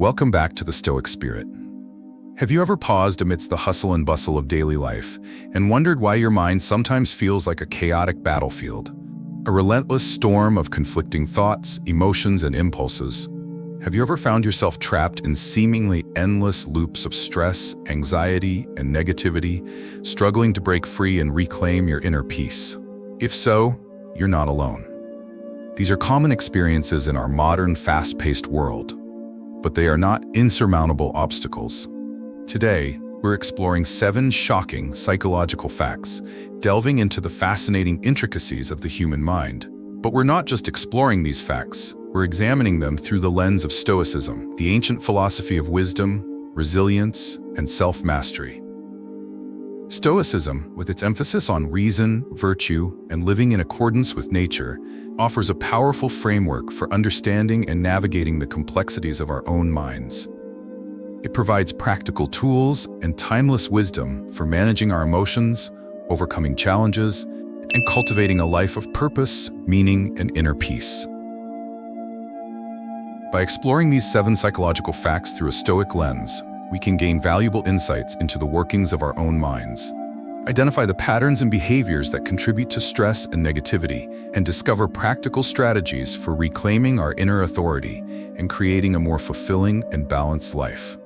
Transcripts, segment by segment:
Welcome back to the Stoic Spirit. Have you ever paused amidst the hustle and bustle of daily life and wondered why your mind sometimes feels like a chaotic battlefield? A relentless storm of conflicting thoughts, emotions, and impulses. Have you ever found yourself trapped in seemingly endless loops of stress, anxiety, and negativity, struggling to break free and reclaim your inner peace? If so, you're not alone. These are common experiences in our modern, fast-paced world, but they are not insurmountable obstacles. Today, we're exploring 7 shocking psychological facts, delving into the fascinating intricacies of the human mind. But we're not just exploring these facts, we're examining them through the lens of Stoicism, the ancient philosophy of wisdom, resilience, and self-mastery. Stoicism, with its emphasis on reason, virtue, and living in accordance with nature, offers a powerful framework for understanding and navigating the complexities of our own minds. It provides practical tools and timeless wisdom for managing our emotions, overcoming challenges, and cultivating a life of purpose, meaning, and inner peace. By exploring these 7 psychological facts through a Stoic lens, we can gain valuable insights into the workings of our own minds, identify the patterns and behaviors that contribute to stress and negativity, and discover practical strategies for reclaiming our inner authority and creating a more fulfilling and balanced life.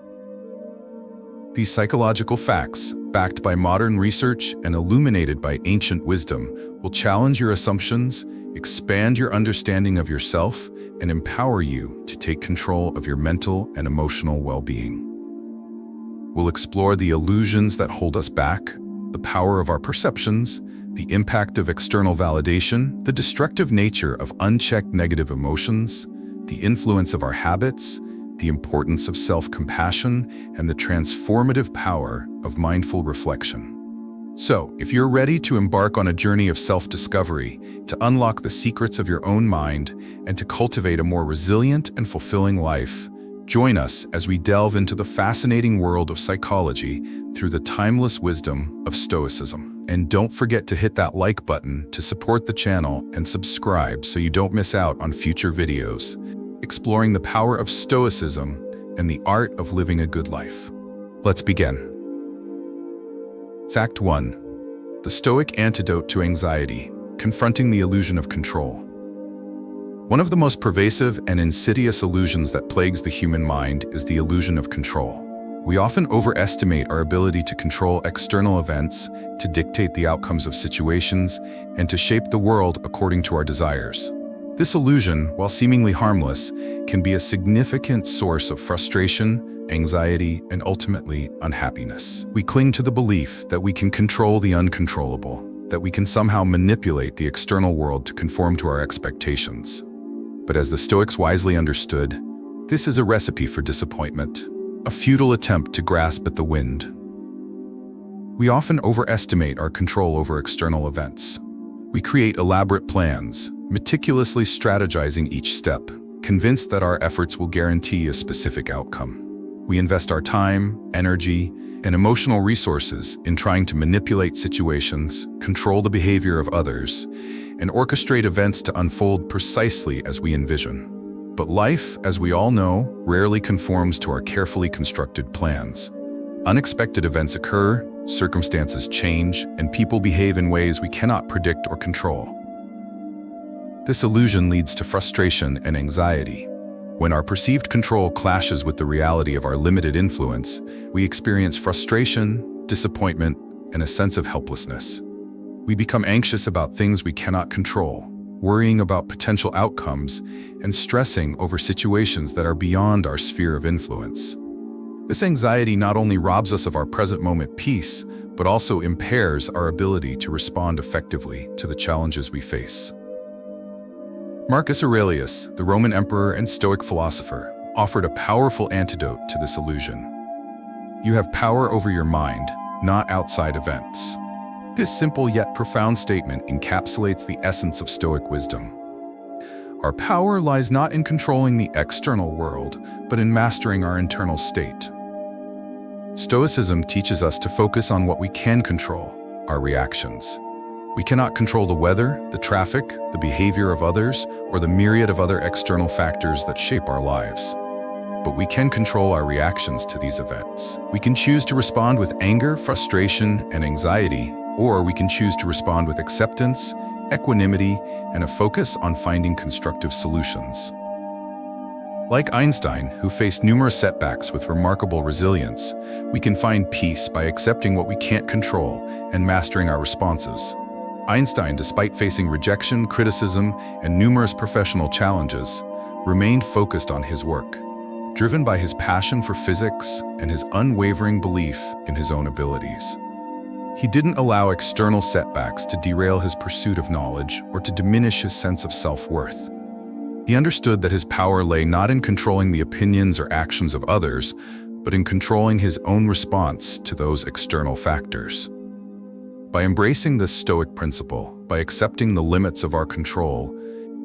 These psychological facts, backed by modern research and illuminated by ancient wisdom, will challenge your assumptions, expand your understanding of yourself, and empower you to take control of your mental and emotional well-being. We'll explore the illusions that hold us back, the power of our perceptions, the impact of external validation, the destructive nature of unchecked negative emotions, the influence of our habits, the importance of self-compassion, and the transformative power of mindful reflection. So, if you're ready to embark on a journey of self-discovery, to unlock the secrets of your own mind, and to cultivate a more resilient and fulfilling life, join us as we delve into the fascinating world of psychology through the timeless wisdom of Stoicism. And don't forget to hit that like button to support the channel and subscribe so you don't miss out on future videos, exploring the power of Stoicism and the art of living a good life. Let's begin. Fact 1. The Stoic Antidote to Anxiety, Confronting the Illusion of Control. One of the most pervasive and insidious illusions that plagues the human mind is the illusion of control. We often overestimate our ability to control external events, to dictate the outcomes of situations, and to shape the world according to our desires. This illusion, while seemingly harmless, can be a significant source of frustration, anxiety, and ultimately unhappiness. We cling to the belief that we can control the uncontrollable, that we can somehow manipulate the external world to conform to our expectations. But as the Stoics wisely understood, this is a recipe for disappointment, a futile attempt to grasp at the wind. We often overestimate our control over external events. We create elaborate plans, meticulously strategizing each step, convinced that our efforts will guarantee a specific outcome. We invest our time, energy, and emotional resources in trying to manipulate situations, control the behavior of others, and orchestrate events to unfold precisely as we envision. But life, as we all know, rarely conforms to our carefully constructed plans. Unexpected events occur, circumstances change, and people behave in ways we cannot predict or control. This illusion leads to frustration and anxiety. When our perceived control clashes with the reality of our limited influence, we experience frustration, disappointment, and a sense of helplessness. We become anxious about things we cannot control, worrying about potential outcomes, and stressing over situations that are beyond our sphere of influence. This anxiety not only robs us of our present moment peace, but also impairs our ability to respond effectively to the challenges we face. Marcus Aurelius, the Roman emperor and Stoic philosopher, offered a powerful antidote to this illusion. You have power over your mind, not outside events. This simple yet profound statement encapsulates the essence of Stoic wisdom. Our power lies not in controlling the external world, but in mastering our internal state. Stoicism teaches us to focus on what we can control, our reactions. We cannot control the weather, the traffic, the behavior of others, or the myriad of other external factors that shape our lives. but we can control our reactions to these events. We can choose to respond with anger, frustration, and anxiety, or we can choose to respond with acceptance, equanimity, and a focus on finding constructive solutions. Like Einstein, who faced numerous setbacks with remarkable resilience, we can find peace by accepting what we can't control and mastering our responses. Einstein, despite facing rejection, criticism, and numerous professional challenges, remained focused on his work, driven by his passion for physics and his unwavering belief in his own abilities. He didn't allow external setbacks to derail his pursuit of knowledge or to diminish his sense of self-worth. He understood that his power lay not in controlling the opinions or actions of others, but in controlling his own response to those external factors. By embracing this Stoic principle, by accepting the limits of our control,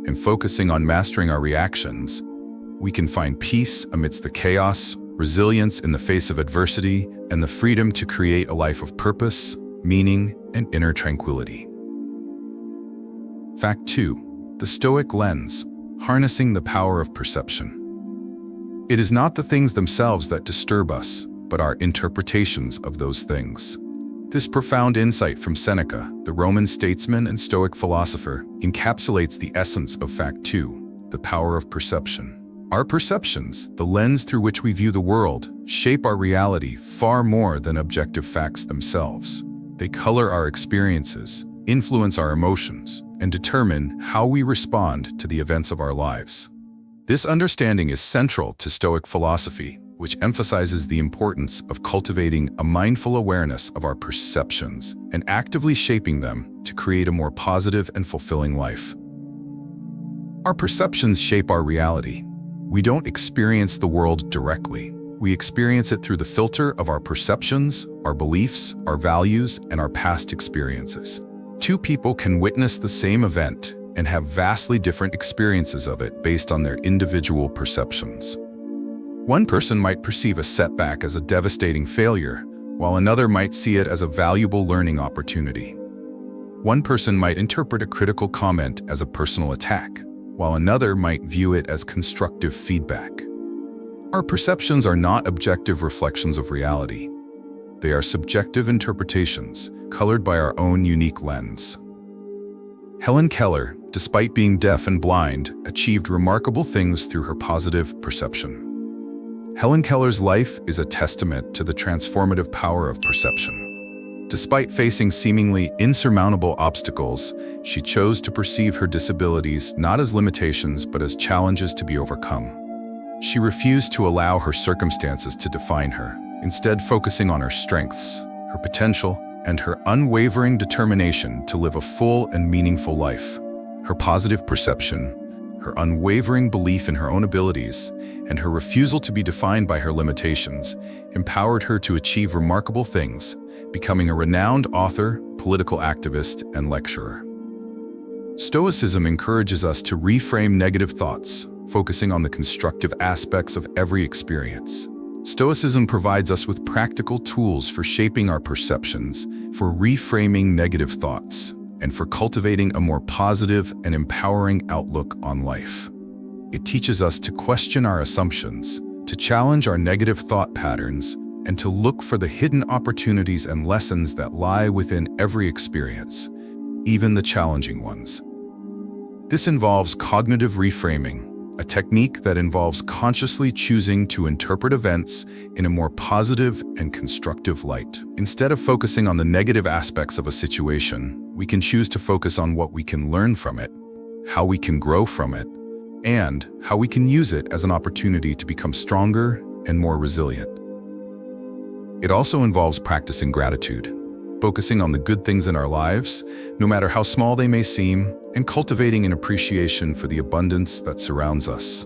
and focusing on mastering our reactions, we can find peace amidst the chaos, resilience in the face of adversity, and the freedom to create a life of purpose, meaning, and inner tranquility. Fact 2. The Stoic lens, harnessing the power of perception. It is not the things themselves that disturb us, but our interpretations of those things. This profound insight from Seneca, the Roman statesman and Stoic philosopher, encapsulates the essence of Fact 2, the power of perception. Our perceptions, the lens through which we view the world, shape our reality far more than objective facts themselves. They color our experiences, influence our emotions, and determine how we respond to the events of our lives. This understanding is central to Stoic philosophy, which emphasizes the importance of cultivating a mindful awareness of our perceptions and actively shaping them to create a more positive and fulfilling life. Our perceptions shape our reality. We don't experience the world directly. We experience it through the filter of our perceptions, our beliefs, our values, and our past experiences. Two people can witness the same event and have vastly different experiences of it based on their individual perceptions. One person might perceive a setback as a devastating failure, while another might see it as a valuable learning opportunity. One person might interpret a critical comment as a personal attack, while another might view it as constructive feedback. Our perceptions are not objective reflections of reality. They are subjective interpretations, colored by our own unique lens. Helen Keller, despite being deaf and blind, achieved remarkable things through her positive perception. Helen Keller's life is a testament to the transformative power of perception. Despite facing seemingly insurmountable obstacles, she chose to perceive her disabilities not as limitations but as challenges to be overcome. She refused to allow her circumstances to define her, instead focusing on her strengths, her potential, and her unwavering determination to live a full and meaningful life. Her positive perception, her unwavering belief in her own abilities, and her refusal to be defined by her limitations empowered her to achieve remarkable things, becoming a renowned author, political activist, and lecturer. Stoicism encourages us to reframe negative thoughts, focusing on the constructive aspects of every experience. Stoicism provides us with practical tools for shaping our perceptions, for reframing negative thoughts, and for cultivating a more positive and empowering outlook on life. It teaches us to question our assumptions, to challenge our negative thought patterns, and to look for the hidden opportunities and lessons that lie within every experience, even the challenging ones. This involves cognitive reframing, a technique that involves consciously choosing to interpret events in a more positive and constructive light. Instead of focusing on the negative aspects of a situation, we can choose to focus on what we can learn from it, how we can grow from it, and how we can use it as an opportunity to become stronger and more resilient. It also involves practicing gratitude, focusing on the good things in our lives, no matter how small they may seem, and cultivating an appreciation for the abundance that surrounds us.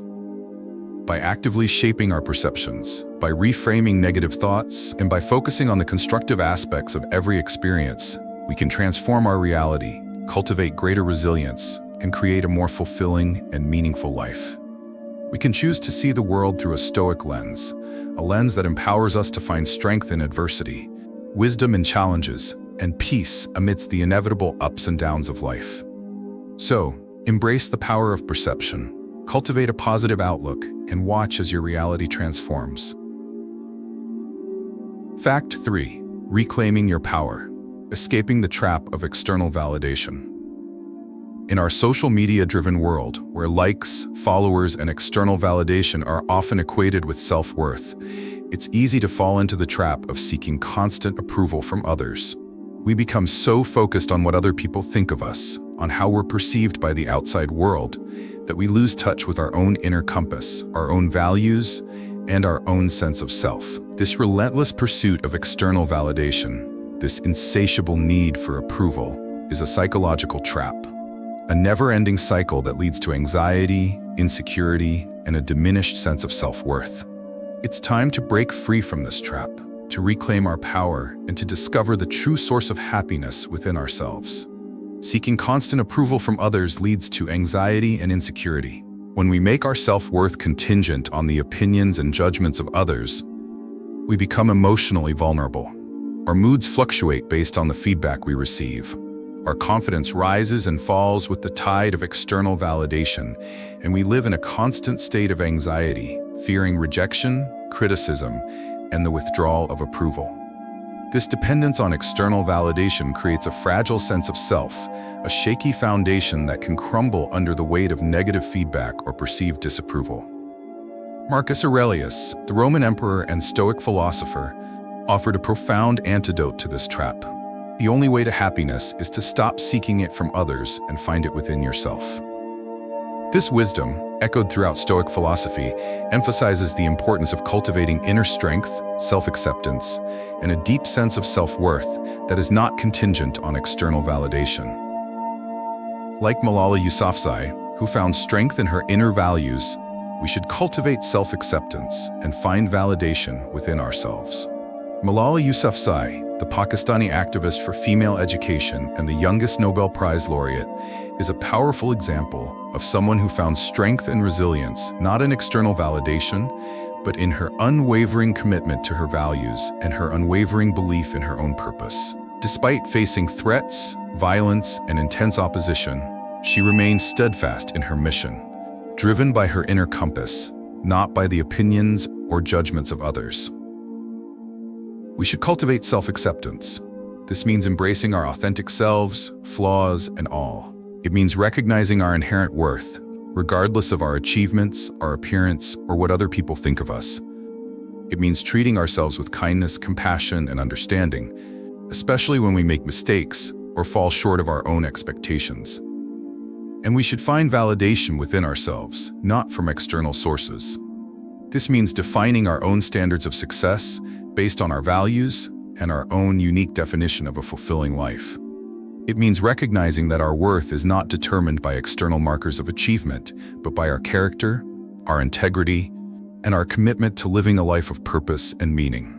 By actively shaping our perceptions, by reframing negative thoughts, and by focusing on the constructive aspects of every experience, we can transform our reality, cultivate greater resilience, and create a more fulfilling and meaningful life. We can choose to see the world through a Stoic lens, a lens that empowers us to find strength in adversity, wisdom in challenges, and peace amidst the inevitable ups and downs of life. So, embrace the power of perception, cultivate a positive outlook, and watch as your reality transforms. Fact 3. Reclaiming your power. Escaping the trap of external validation. In our social media-driven world, where likes, followers, and external validation are often equated with self-worth, it's easy to fall into the trap of seeking constant approval from others. We become so focused on what other people think of us, on how we're perceived by the outside world, that we lose touch with our own inner compass, our own values, and our own sense of self. This relentless pursuit of external validation, this insatiable need for approval, is a psychological trap. A never-ending cycle that leads to anxiety, insecurity, and a diminished sense of self-worth. It's time to break free from this trap, to reclaim our power, and to discover the true source of happiness within ourselves. Seeking constant approval from others leads to anxiety and insecurity. When we make our self-worth contingent on the opinions and judgments of others, we become emotionally vulnerable. Our moods fluctuate based on the feedback we receive. Our confidence rises and falls with the tide of external validation, and we live in a constant state of anxiety, fearing rejection, criticism, and the withdrawal of approval. This dependence on external validation creates a fragile sense of self, a shaky foundation that can crumble under the weight of negative feedback or perceived disapproval. Marcus Aurelius, the Roman emperor and Stoic philosopher, offered a profound antidote to this trap. The only way to happiness is to stop seeking it from others and find it within yourself. This wisdom, echoed throughout Stoic philosophy, emphasizes the importance of cultivating inner strength, self-acceptance, and a deep sense of self-worth that is not contingent on external validation. Like Malala Yousafzai, who found strength in her inner values, we should cultivate self-acceptance and find validation within ourselves. Malala Yousafzai, the Pakistani activist for female education and the youngest Nobel Prize laureate, is a powerful example of someone who found strength and resilience not in external validation, but in her unwavering commitment to her values and her unwavering belief in her own purpose. Despite facing threats, violence, and intense opposition, she remained steadfast in her mission, driven by her inner compass, not by the opinions or judgments of others. We should cultivate self-acceptance. This means embracing our authentic selves, flaws, and all. It means recognizing our inherent worth, regardless of our achievements, our appearance, or what other people think of us. It means treating ourselves with kindness, compassion, and understanding, especially when we make mistakes or fall short of our own expectations. And we should find validation within ourselves, not from external sources. This means defining our own standards of success based on our values and our own unique definition of a fulfilling life. It means recognizing that our worth is not determined by external markers of achievement, but by our character, our integrity, and our commitment to living a life of purpose and meaning.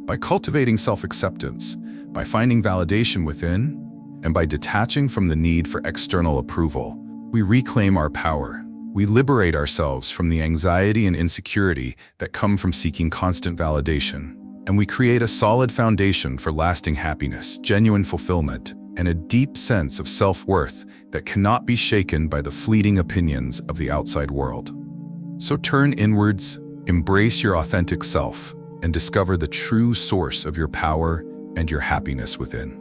By cultivating self-acceptance, by finding validation within, and by detaching from the need for external approval, we reclaim our power. We liberate ourselves from the anxiety and insecurity that come from seeking constant validation, and we create a solid foundation for lasting happiness, genuine fulfillment, and a deep sense of self-worth that cannot be shaken by the fleeting opinions of the outside world. So turn inwards, embrace your authentic self, and discover the true source of your power and your happiness within.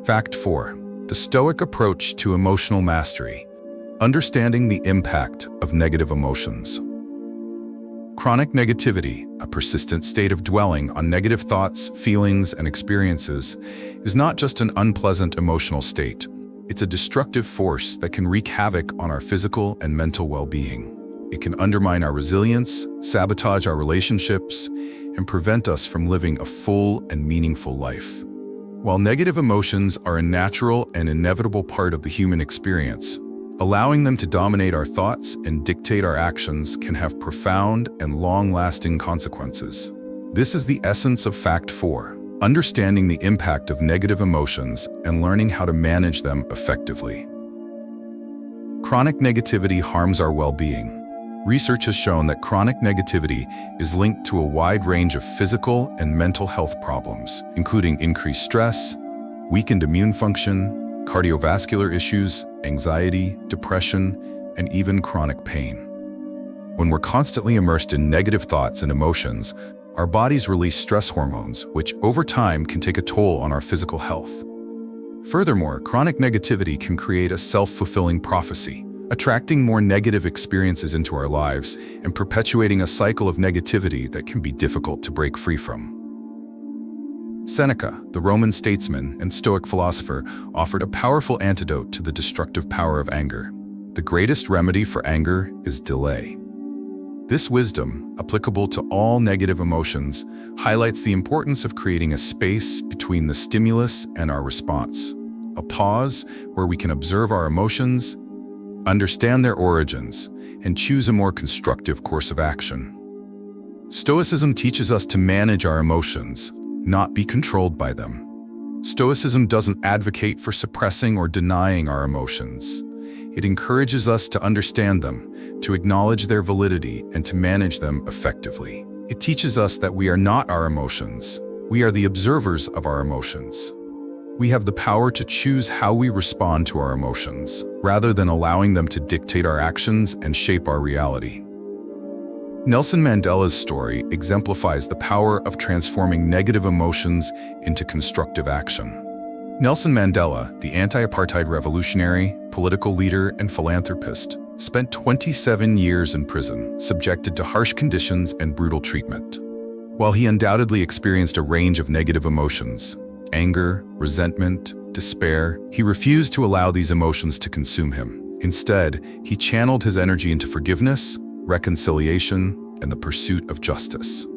Fact 4. The Stoic approach to emotional mastery. Understanding the impact of negative emotions. Chronic negativity, a persistent state of dwelling on negative thoughts, feelings, and experiences, is not just an unpleasant emotional state. It's a destructive force that can wreak havoc on our physical and mental well-being. It can undermine our resilience, sabotage our relationships, and prevent us from living a full and meaningful life. While negative emotions are a natural and inevitable part of the human experience, allowing them to dominate our thoughts and dictate our actions can have profound and long-lasting consequences. This is the essence of Fact 4, understanding the impact of negative emotions and learning how to manage them effectively. Chronic negativity harms our well-being. Research has shown that chronic negativity is linked to a wide range of physical and mental health problems, including increased stress, weakened immune function, cardiovascular issues, anxiety, depression, and even chronic pain. When we're constantly immersed in negative thoughts and emotions, our bodies release stress hormones, which over time can take a toll on our physical health. Furthermore, chronic negativity can create a self-fulfilling prophecy, attracting more negative experiences into our lives and perpetuating a cycle of negativity that can be difficult to break free from. Seneca, the Roman statesman and Stoic philosopher, offered a powerful antidote to the destructive power of anger. The greatest remedy for anger is delay. This wisdom, applicable to all negative emotions, highlights the importance of creating a space between the stimulus and our response, a pause where we can observe our emotions, understand their origins, and choose a more constructive course of action. Stoicism teaches us to manage our emotions, not be controlled by them. Stoicism doesn't advocate for suppressing or denying our emotions. It encourages us to understand them, to acknowledge their validity, and to manage them effectively. It teaches us that we are not our emotions. We are the observers of our emotions. We have the power to choose how we respond to our emotions, rather than allowing them to dictate our actions and shape our reality. Nelson Mandela's story exemplifies the power of transforming negative emotions into constructive action. Nelson Mandela, the anti-apartheid revolutionary, political leader, and philanthropist, spent 27 years in prison, subjected to harsh conditions and brutal treatment. While he undoubtedly experienced a range of negative emotions, anger, resentment, despair, he refused to allow these emotions to consume him. Instead, he channeled his energy into forgiveness, reconciliation, and the pursuit of justice.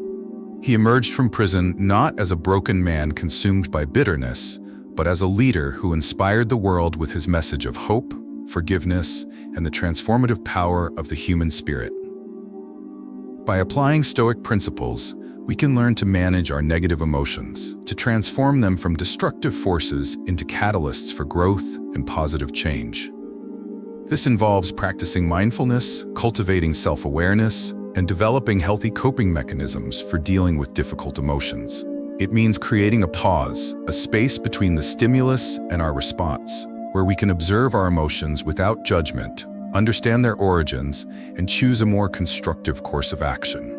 He emerged from prison not as a broken man consumed by bitterness, but as a leader who inspired the world with his message of hope, forgiveness, and the transformative power of the human spirit. By applying Stoic principles, we can learn to manage our negative emotions, to transform them from destructive forces into catalysts for growth and positive change. This involves practicing mindfulness, cultivating self-awareness, and developing healthy coping mechanisms for dealing with difficult emotions. It means creating a pause, a space between the stimulus and our response, where we can observe our emotions without judgment, understand their origins, and choose a more constructive course of action.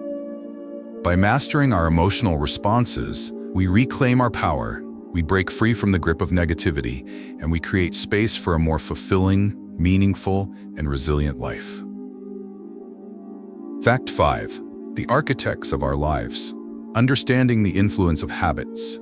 By mastering our emotional responses, we reclaim our power, we break free from the grip of negativity, and we create space for a more fulfilling, meaningful, and resilient life. Fact 5. The architects of our lives. Understanding the influence of habits.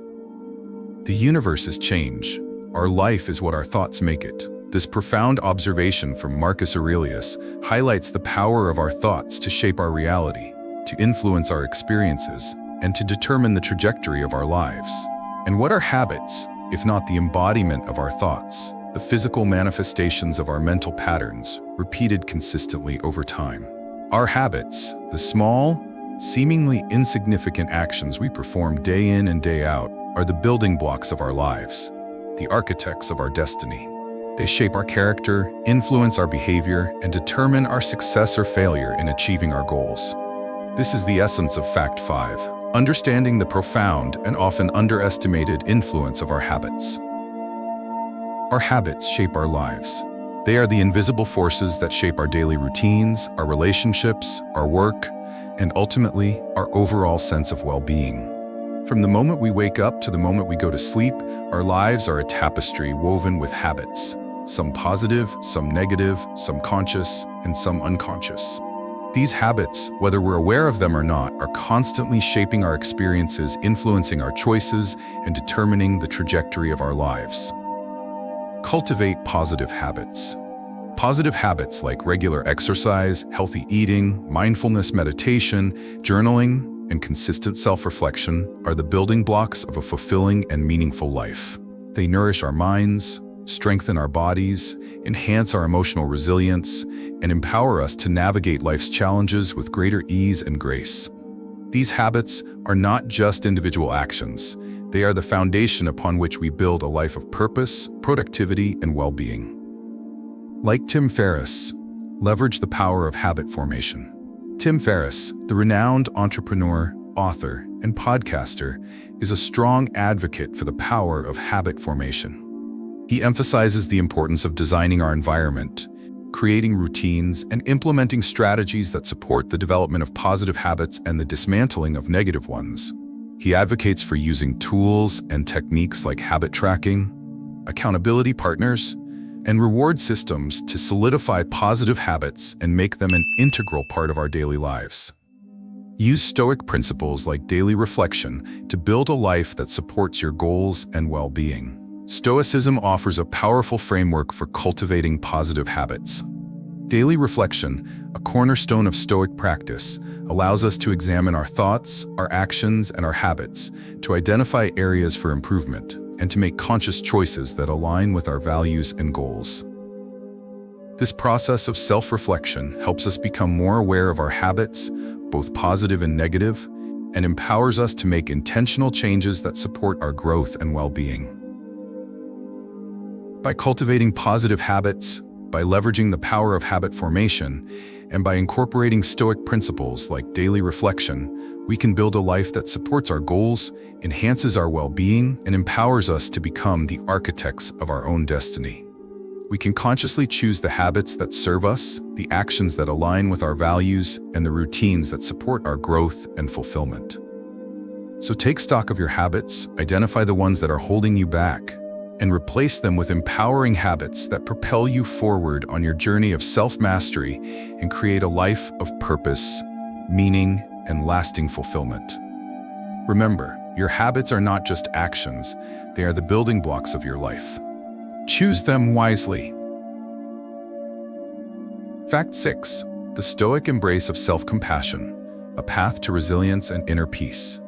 The universe is change. Our life is what our thoughts make it. This profound observation from Marcus Aurelius highlights the power of our thoughts to shape our reality, to influence our experiences, and to determine the trajectory of our lives. And what are habits, if not the embodiment of our thoughts, the physical manifestations of our mental patterns, repeated consistently over time? Our habits, the small, seemingly insignificant actions we perform day in and day out, are the building blocks of our lives, the architects of our destiny. They shape our character, influence our behavior, and determine our success or failure in achieving our goals. This is the essence of Fact 5, understanding the profound and often underestimated influence of our habits. Our habits shape our lives. They are the invisible forces that shape our daily routines, our relationships, our work, and ultimately, our overall sense of well-being. From the moment we wake up to the moment we go to sleep, our lives are a tapestry woven with habits. Some positive, some negative, some conscious, and some unconscious. These habits, whether we're aware of them or not, are constantly shaping our experiences, influencing our choices, and determining the trajectory of our lives. Cultivate positive habits. Positive habits like regular exercise, healthy eating, mindfulness meditation, journaling, and consistent self-reflection are the building blocks of a fulfilling and meaningful life. They nourish our minds, strengthen our bodies, enhance our emotional resilience, and empower us to navigate life's challenges with greater ease and grace. These habits are not just individual actions. They are the foundation upon which we build a life of purpose, productivity, and well-being. Like Tim Ferriss, leverage the power of habit formation. Tim Ferriss, the renowned entrepreneur, author, and podcaster, is a strong advocate for the power of habit formation. He emphasizes the importance of designing our environment, creating routines, and implementing strategies that support the development of positive habits and the dismantling of negative ones. He advocates for using tools and techniques like habit tracking, accountability partners, and reward systems to solidify positive habits and make them an integral part of our daily lives. Use Stoic principles like daily reflection to build a life that supports your goals and well-being. Stoicism offers a powerful framework for cultivating positive habits. Daily reflection, a cornerstone of Stoic practice, allows us to examine our thoughts, our actions, and our habits to identify areas for improvement and to make conscious choices that align with our values and goals. This process of self-reflection helps us become more aware of our habits, both positive and negative, and empowers us to make intentional changes that support our growth and well-being. By cultivating positive habits, by leveraging the power of habit formation, and by incorporating Stoic principles like daily reflection, we can build a life that supports our goals, enhances our well-being, and empowers us to become the architects of our own destiny. We can consciously choose the habits that serve us, the actions that align with our values, and the routines that support our growth and fulfillment. So take stock of your habits, identify the ones that are holding you back, and replace them with empowering habits that propel you forward on your journey of self-mastery and create a life of purpose, meaning, and lasting fulfillment. Remember, your habits are not just actions, they are the building blocks of your life. Choose them wisely. Fact 6. The Stoic embrace of self-compassion, a path to resilience and inner peace.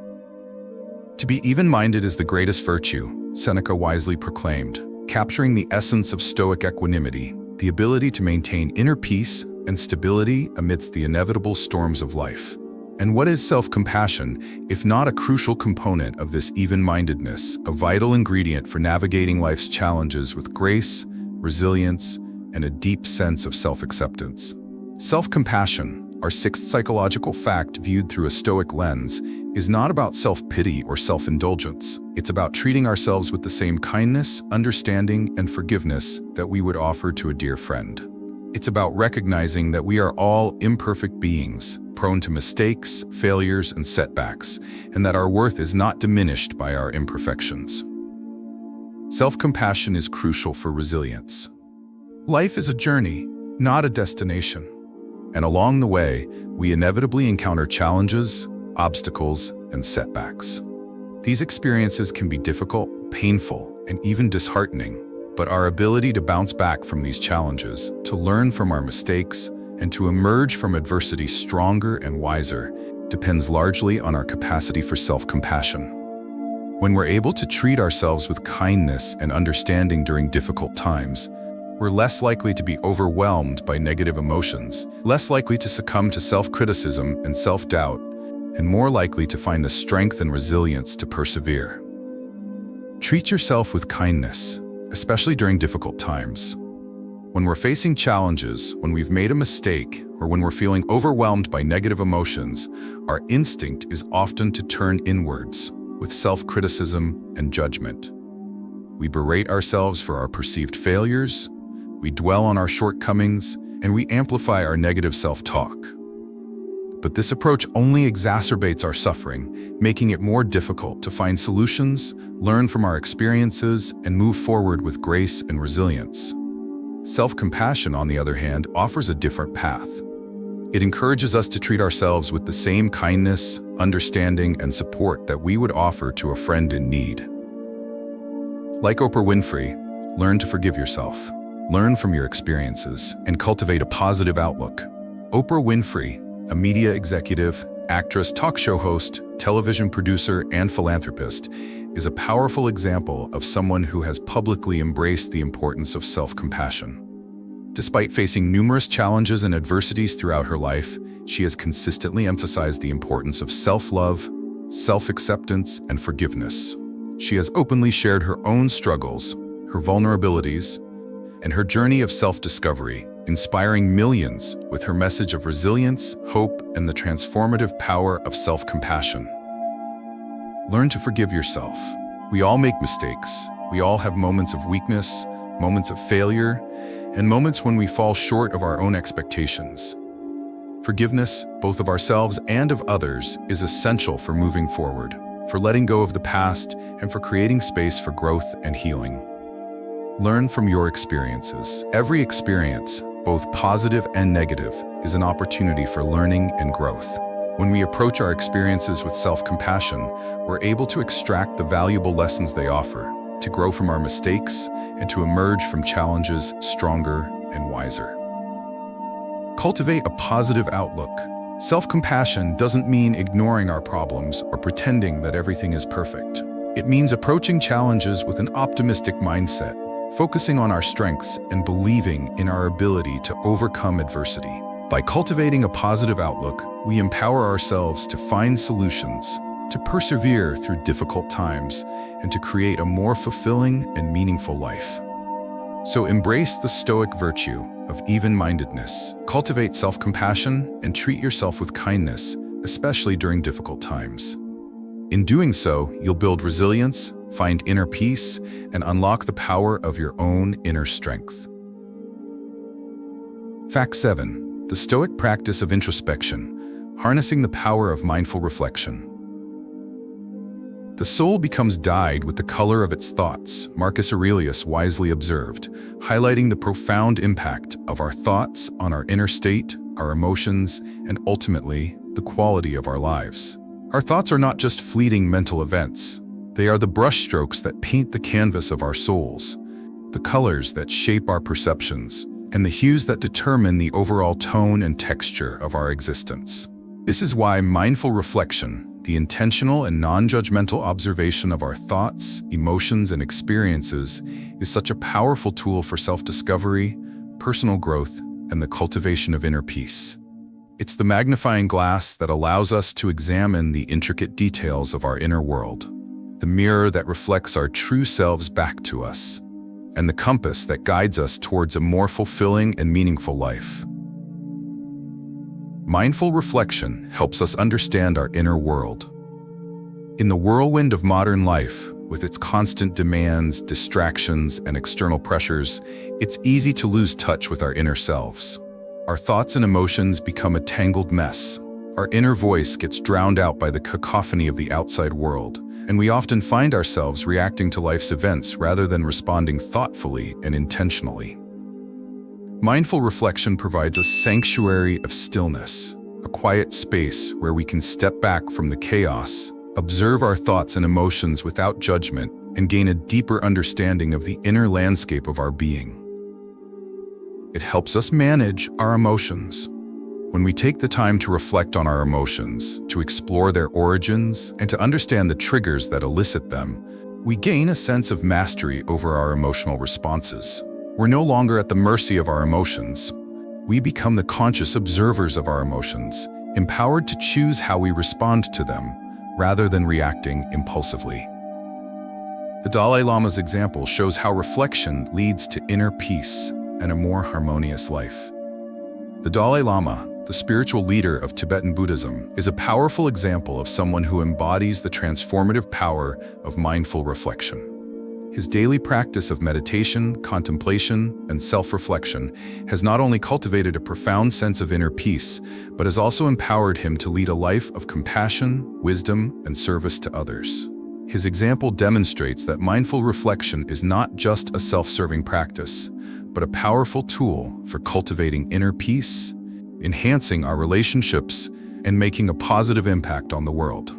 To be even-minded is the greatest virtue, Seneca wisely proclaimed, capturing the essence of Stoic equanimity, the ability to maintain inner peace and stability amidst the inevitable storms of life. And what is self-compassion, if not a crucial component of this even-mindedness, a vital ingredient for navigating life's challenges with grace, resilience, and a deep sense of self-acceptance? Self-compassion, our sixth psychological fact viewed through a Stoic lens, is not about self-pity or self-indulgence. It's about treating ourselves with the same kindness, understanding, and forgiveness that we would offer to a dear friend. It's about recognizing that we are all imperfect beings, prone to mistakes, failures, and setbacks, and that our worth is not diminished by our imperfections. Self-compassion is crucial for resilience. Life is a journey, not a destination. And along the way, we inevitably encounter challenges, obstacles, and setbacks. These experiences can be difficult, painful, and even disheartening, but our ability to bounce back from these challenges, to learn from our mistakes, and to emerge from adversity stronger and wiser depends largely on our capacity for self-compassion. When we're able to treat ourselves with kindness and understanding during difficult times, we're less likely to be overwhelmed by negative emotions, less likely to succumb to self-criticism and self-doubt, and more likely to find the strength and resilience to persevere. Treat yourself with kindness, especially during difficult times. When we're facing challenges, when we've made a mistake, or when we're feeling overwhelmed by negative emotions, our instinct is often to turn inwards with self-criticism and judgment. We berate ourselves for our perceived failures, we dwell on our shortcomings, and we amplify our negative self-talk. But this approach only exacerbates our suffering, making it more difficult to find solutions, learn from our experiences, and move forward with grace and resilience. Self-compassion, on the other hand, offers a different path. It encourages us to treat ourselves with the same kindness, understanding, and support that we would offer to a friend in need. Like Oprah Winfrey, learn to forgive yourself, learn from your experiences, and cultivate a positive outlook. Oprah Winfrey, a media executive, actress, talk show host, television producer, and philanthropist, is a powerful example of someone who has publicly embraced the importance of self-compassion. Despite facing numerous challenges and adversities throughout her life, she has consistently emphasized the importance of self-love, self-acceptance, and forgiveness. She has openly shared her own struggles, her vulnerabilities, and her journey of self-discovery, inspiring millions with her message of resilience, hope, and the transformative power of self-compassion. Learn to forgive yourself. We all make mistakes. We all have moments of weakness, moments of failure, and moments when we fall short of our own expectations. Forgiveness, both of ourselves and of others, is essential for moving forward, for letting go of the past, and for creating space for growth and healing. Learn from your experiences. Every experience, both positive and negative, is an opportunity for learning and growth. When we approach our experiences with self-compassion, we're able to extract the valuable lessons they offer, to grow from our mistakes, and to emerge from challenges stronger and wiser. Cultivate a positive outlook. Self-compassion doesn't mean ignoring our problems or pretending that everything is perfect. It means approaching challenges with an optimistic mindset, focusing on our strengths and believing in our ability to overcome adversity. By cultivating a positive outlook, we empower ourselves to find solutions, to persevere through difficult times, and to create a more fulfilling and meaningful life. So embrace the Stoic virtue of even-mindedness. Cultivate self-compassion and treat yourself with kindness, especially during difficult times. In doing so, you'll build resilience, find inner peace, and unlock the power of your own inner strength. Fact 7. The Stoic practice of introspection, harnessing the power of mindful reflection. The soul becomes dyed with the color of its thoughts, Marcus Aurelius wisely observed, highlighting the profound impact of our thoughts on our inner state, our emotions, and ultimately, the quality of our lives. Our thoughts are not just fleeting mental events. They are the brushstrokes that paint the canvas of our souls, the colors that shape our perceptions, and the hues that determine the overall tone and texture of our existence. This is why mindful reflection, the intentional and non-judgmental observation of our thoughts, emotions, and experiences, is such a powerful tool for self-discovery, personal growth, and the cultivation of inner peace. It's the magnifying glass that allows us to examine the intricate details of our inner world, the mirror that reflects our true selves back to us, and the compass that guides us towards a more fulfilling and meaningful life. Mindful reflection helps us understand our inner world. In the whirlwind of modern life, with its constant demands, distractions, and external pressures, it's easy to lose touch with our inner selves. Our thoughts and emotions become a tangled mess. Our inner voice gets drowned out by the cacophony of the outside world, and we often find ourselves reacting to life's events rather than responding thoughtfully and intentionally. Mindful reflection provides a sanctuary of stillness, a quiet space where we can step back from the chaos, observe our thoughts and emotions without judgment, and gain a deeper understanding of the inner landscape of our being. It helps us manage our emotions. When we take the time to reflect on our emotions, to explore their origins, and to understand the triggers that elicit them, we gain a sense of mastery over our emotional responses. We're no longer at the mercy of our emotions. We become the conscious observers of our emotions, empowered to choose how we respond to them, rather than reacting impulsively. The Dalai Lama's example shows how reflection leads to inner peace and a more harmonious life. The Dalai Lama, the spiritual leader of Tibetan Buddhism, is a powerful example of someone who embodies the transformative power of mindful reflection. His daily practice of meditation, contemplation, and self-reflection has not only cultivated a profound sense of inner peace, but has also empowered him to lead a life of compassion, wisdom, and service to others. His example demonstrates that mindful reflection is not just a self-serving practice, but a powerful tool for cultivating inner peace, enhancing our relationships, and making a positive impact on the world.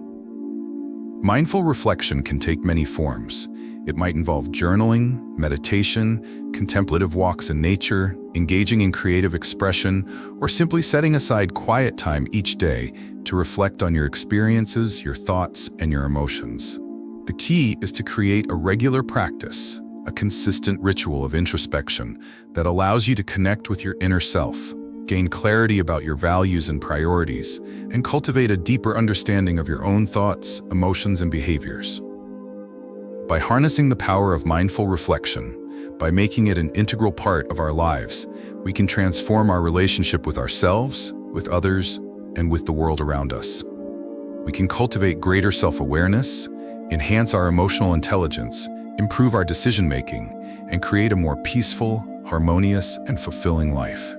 Mindful reflection can take many forms. It might involve journaling, meditation, contemplative walks in nature, engaging in creative expression, or simply setting aside quiet time each day to reflect on your experiences, your thoughts, and your emotions. The key is to create a regular practice, a consistent ritual of introspection that allows you to connect with your inner self, gain clarity about your values and priorities, and cultivate a deeper understanding of your own thoughts, emotions, and behaviors. By harnessing the power of mindful reflection, by making it an integral part of our lives, we can transform our relationship with ourselves, with others, and with the world around us. We can cultivate greater self-awareness, enhance our emotional intelligence, improve our decision-making, and create a more peaceful, harmonious, and fulfilling life.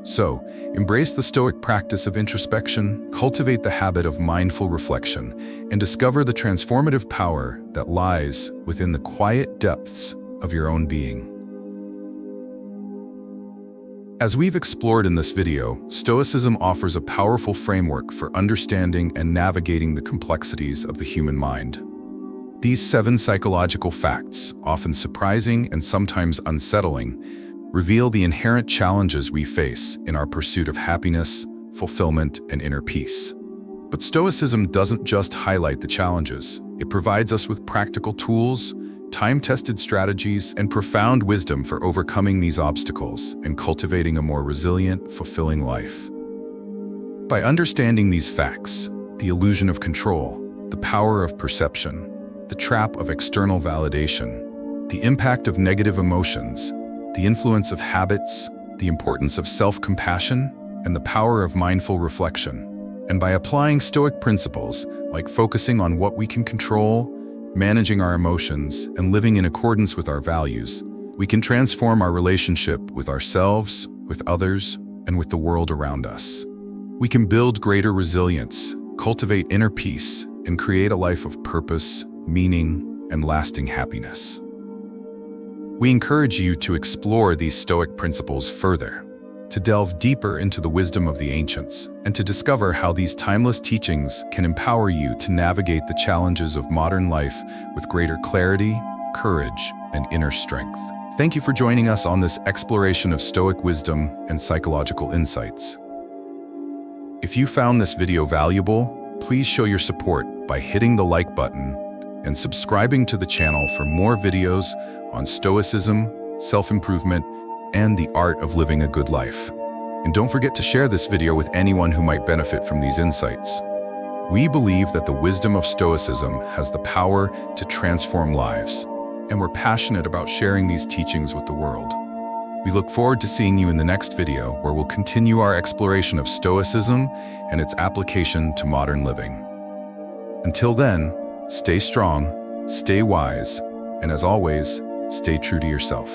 So, embrace the Stoic practice of introspection, cultivate the habit of mindful reflection, and discover the transformative power that lies within the quiet depths of your own being. As we've explored in this video, Stoicism offers a powerful framework for understanding and navigating the complexities of the human mind. These 7 psychological facts, often surprising and sometimes unsettling, reveal the inherent challenges we face in our pursuit of happiness, fulfillment, and inner peace. But Stoicism doesn't just highlight the challenges. It provides us with practical tools, time-tested strategies, and profound wisdom for overcoming these obstacles and cultivating a more resilient, fulfilling life. By understanding these facts, the illusion of control, the power of perception, the trap of external validation, the impact of negative emotions, the influence of habits, the importance of self-compassion, and the power of mindful reflection. And by applying Stoic principles, like focusing on what we can control, managing our emotions, and living in accordance with our values, we can transform our relationship with ourselves, with others, and with the world around us. We can build greater resilience, cultivate inner peace, and create a life of purpose, meaning, and lasting happiness. We encourage you to explore these Stoic principles further, to delve deeper into the wisdom of the ancients, and to discover how these timeless teachings can empower you to navigate the challenges of modern life with greater clarity, courage, and inner strength. Thank you for joining us on this exploration of Stoic wisdom and psychological insights. If you found this video valuable, please show your support by hitting the like button and subscribing to the channel for more videos on Stoicism, self-improvement, and the art of living a good life. And don't forget to share this video with anyone who might benefit from these insights. We believe that the wisdom of Stoicism has the power to transform lives, and we're passionate about sharing these teachings with the world. We look forward to seeing you in the next video, where we'll continue our exploration of Stoicism and its application to modern living. Until then, stay strong, stay wise, and as always, stay true to yourself.